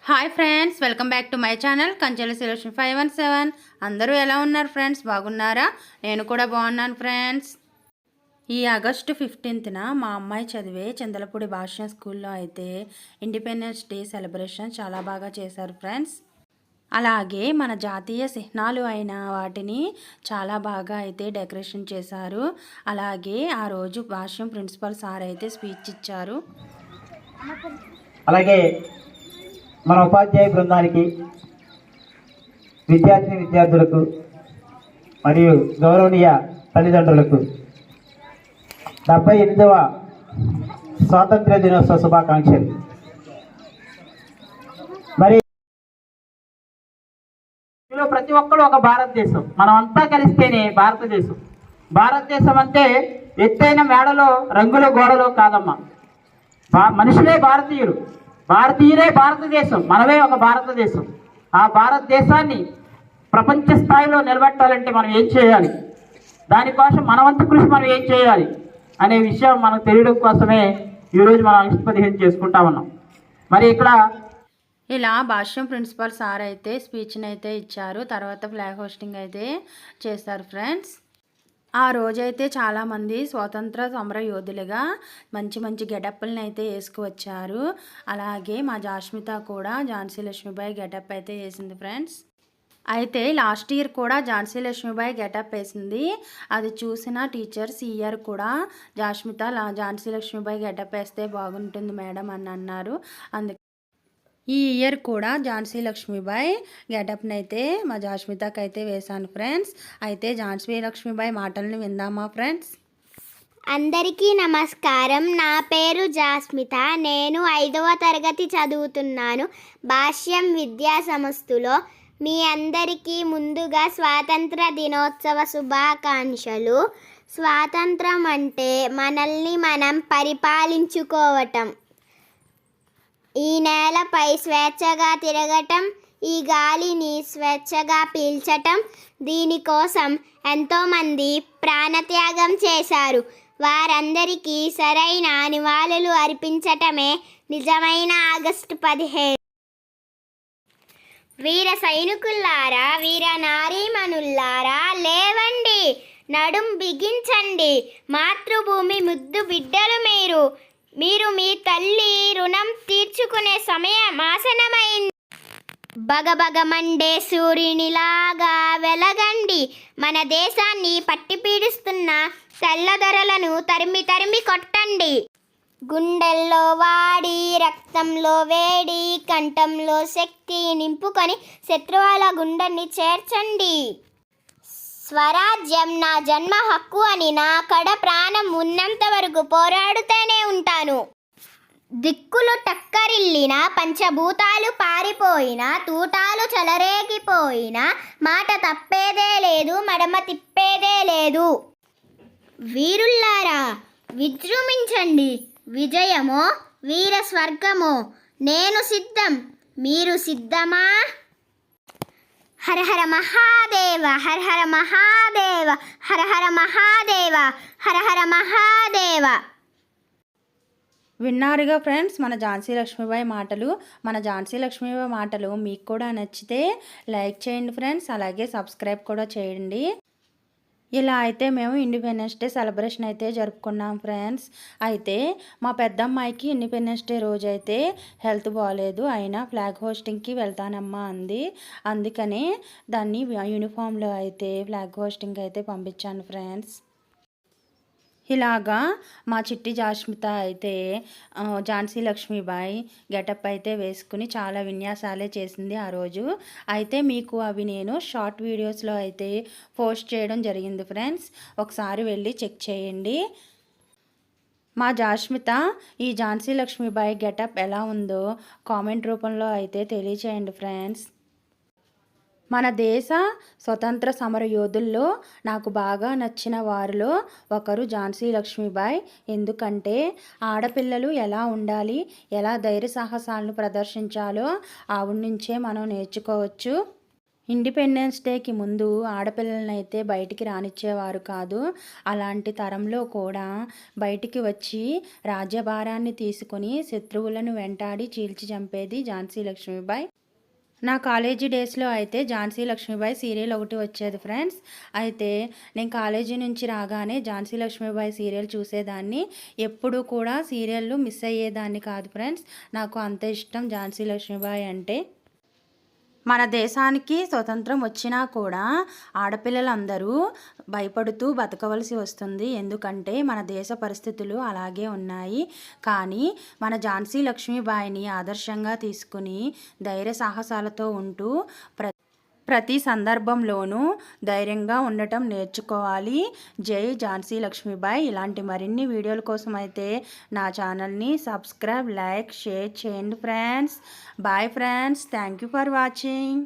Hi friends, welcome back to my channel కంచెల selection 517. అందరూ ఎలా ఉన్నారు ఫ్రెండ్స్? బాగున్నారా? నేను కూడా బాగున్నాను ఫ్రెండ్స్. ఈ ఆగస్టు 15న మా అమ్మాయి చదివే చందలపూడి భాష స్కూల్లో అయితే ఇండిపెండెన్స్ డే సెలబ్రేషన్ చాలా బాగా చేశారు ఫ్రెండ్స్. అలాగే మన జాతీయ చిహ్నాలు అయిన వాటిని చాలా బాగా అయితే డెకరేషన్ చేశారు. అలాగే ఆ రోజు భాష్యం ప్రిన్సిపల్ సార్ అయితే స్పీచ్ ఇచ్చారు. అలాగే మన ఉపాధ్యాయ బృందానికి, విద్యార్థులకు మరియు గౌరవనీయ తల్లిదండ్రులకు 78వ స్వాతంత్ర్య దినోత్సవ శుభాకాంక్షలు. మరి ప్రతి ఒక్కరు ఒక భారతదేశం, మనం అంతా కలిస్తేనే భారతదేశం. భారతదేశం అంటే ఎత్తైన మేడలో రంగుల గోడలో కాదమ్మా, మనుషులే భారతీయులు, భారతీయులే భారతదేశం, మనమే ఒక భారతదేశం. ఆ భారతదేశాన్ని ప్రపంచ స్థాయిలో నిలబెట్టాలంటే మనం ఏం చేయాలి, దానికోసం మన వంతు కృషి మనం ఏం చేయాలి అనే విషయం మనకు తెలియడం కోసమే ఈరోజు మనం ఆగస్టు 15 చేసుకుంటా ఉన్నాం. మరి ఇక్కడ ఇలా భాష్యం ప్రిన్సిపల్ సార్ అయితే స్పీచ్ని అయితే ఇచ్చారు. తర్వాత ఫ్లాగ్ హోస్టింగ్ అయితే చేస్తారు ఫ్రెండ్స్. ఆ రోజైతే చాలామంది స్వాతంత్ర సమర యోధులుగా మంచి మంచి గెటప్లను అయితే వేసుకువచ్చారు. అలాగే మా జాస్మిత కూడా ఝాన్సీ లక్ష్మీబాయి గెటప్ అయితే వేసింది ఫ్రెండ్స్. అయితే లాస్ట్ ఇయర్ కూడా ఝాన్సీ లక్ష్మీబాయి గెటప్ వేసింది. అది చూసిన టీచర్స్ ఈ ఇయర్ కూడా జాస్మిత ఝాన్సీ లక్ష్మీబాయి గెటప్ వేస్తే బాగుంటుంది మేడం అని అన్నారు. అందుకే ఈ ఇయర్ కూడా ఝాన్సీ లక్ష్మీబాయి గెటప్ని అయితే మా జాస్మితకి అయితే వేశాను ఫ్రెండ్స్. అయితే ఝాన్సీ లక్ష్మీబాయి మాటలను విందామా ఫ్రెండ్స్? అందరికీ నమస్కారం. నా పేరు జాస్మిత. నేను 5వ తరగతి చదువుతున్నాను భాష్యం విద్యా సంస్థలో. మీ అందరికీ ముందుగా స్వాతంత్ర దినోత్సవ శుభాకాంక్షలు. స్వాతంత్రం అంటే మనల్ని మనం పరిపాలించుకోవటం, ఈ నేలపై స్వేచ్ఛగా తిరగటం, ఈ గాలిని స్వేచ్ఛగా పీల్చటం. దీనికోసం ఎంతోమంది ప్రాణత్యాగం చేశారు. వారందరికీ సరైన నివాళులు అర్పించటమే నిజమైన ఆగస్టు 15. వీర సైనికుల్లారా, వీర నారీమణుల్లారా, లేవండి, నడుం బిగించండి. మాతృభూమి ముద్దు బిడ్డలు మీరు. మీరు మీ తల్లి రుణం తీర్చుకునే సమయం ఆసన్నమైంది. బగబగమండే సూర్యునిలాగా వెలగండి. మన దేశాన్ని పట్టిపీడిస్తున్న తెల్లదొరలను తరిమి తరిమి కొట్టండి. గుండెల్లో వాడి, రక్తంలో వేడి, కంఠంలో శక్తి నింపుకొని శత్రువుల గుండెని చేర్చండి. స్వరాజ్యం నా జన్మ హక్కు అని నా కడ ప్రాణం ఉన్నంత వరకు పోరాడుతూనే ఉంటాను. దిక్కులు టక్కరిల్లిన, పంచభూతాలు పారిపోయిన, తూటాలు చెలరేగిపోయిన, మాట తప్పేదే లేదు, మడమ తిప్పేదే లేదు. వీరుల్లారా, విజృంభించండి. విజయమో వీర స్వర్గమో నేను సిద్ధం. మీరు సిద్ధమా? హర హర మహాదేవ, హర హర మహాదేవ, హర హర మహాదేవ, హర హర మహాదేవ. విన్నారుగా ఫ్రెండ్స్ మన ఝాన్సీ లక్ష్మీబాయి మాటలు. మన ఝాన్సీ లక్ష్మీబాయి మాటలు మీకు కూడా నచ్చితే లైక్ చేయండి ఫ్రెండ్స్. అలాగే సబ్స్క్రైబ్ కూడా చేయండి. ఇలా అయితే మేము ఇండిపెండెన్స్ డే సెలబ్రేషన్ అయితే జరుపుకున్నాం ఫ్రెండ్స్. అయితే మా పెద్దమ్మాయికి ఇండిపెండెన్స్ డే రోజు అయితే హెల్త్ బాగాలేదు, అయినా ఫ్లాగ్ హోస్టింగ్కి వెళ్తానమ్మా అంది. అందుకని దాన్ని యూనిఫామ్లో అయితే ఫ్లాగ్ హోస్టింగ్ అయితే పంపించాను ఫ్రెండ్స్. ఇలాగా మా చిట్టి జాస్మిత అయితే ఝాన్సీ లక్ష్మీబాయి గెటప్ అయితే వేసుకుని చాలా విన్యాసాలే చేసింది ఆ రోజు. అయితే మీకు అవి నేను షార్ట్ వీడియోస్లో అయితే పోస్ట్ చేయడం జరిగింది ఫ్రెండ్స్. ఒకసారి వెళ్ళి చెక్ చేయండి. మా జాస్మిత ఈ ఝాన్సీ లక్ష్మీబాయి గెటప్ ఎలా ఉందో కామెంట్ రూపంలో అయితే తెలియచేయండి ఫ్రెండ్స్. మన దేశ స్వతంత్ర సమర యోధుల్లో నాకు బాగా నచ్చిన వారిలో ఒకరు ఝాన్సీ లక్ష్మీబాయి. ఎందుకంటే ఆడపిల్లలు ఎలా ఉండాలి, ఎలా ధైర్య సాహసాలను ప్రదర్శించాలో ఆవిడ నుంచే మనం నేర్చుకోవచ్చు. ఇండిపెండెన్స్ డేకి ముందు ఆడపిల్లలనైతే బయటికి రానిచ్చేవారు కాదు. అలాంటి తరంలో కూడా బయటికి వచ్చి రాజ్యభారాన్ని తీసుకుని శత్రువులను వెంటాడి చీల్చి చంపేది ఝాన్సీ లక్ష్మీబాయి. నా కాలేజీ డేస్లో అయితే ఝాన్సీ లక్ష్మీబాయి సీరియల్ ఒకటి వచ్చేది ఫ్రెండ్స్. అయితే నేను కాలేజీ నుంచి రాగానే ఝాన్సీ లక్ష్మీబాయి సీరియల్ చూసేదాన్ని. ఎప్పుడూ కూడా సీరియళ్ళు మిస్ అయ్యేదాన్ని కాదు ఫ్రెండ్స్. నాకు అంత ఇష్టం ఝాన్సీ లక్ష్మీబాయి అంటే. మన దేశానికి స్వతంత్రం వచ్చినా కూడా ఆడపిల్లలందరూ భయపడుతూ బతకవలసి వస్తుంది. ఎందుకంటే మన దేశ పరిస్థితులు అలాగే ఉన్నాయి. కానీ మన ఝాన్సీ లక్ష్మీబాయిని ఆదర్శంగా తీసుకుని ధైర్య సాహసాలతో ఉంటూ ప్రతి సందర్భంలోనూ ధైర్యంగా ఉండటం నేర్చుకోవాలి. జై ఝాన్సీ లక్ష్మీబాయి. ఇలాంటి మరిన్ని వీడియోల కోసం అయితే నా ఛానల్ని సబ్స్క్రైబ్, లైక్, షేర్ చేయండి friends. Bye friends. Thank you for watching.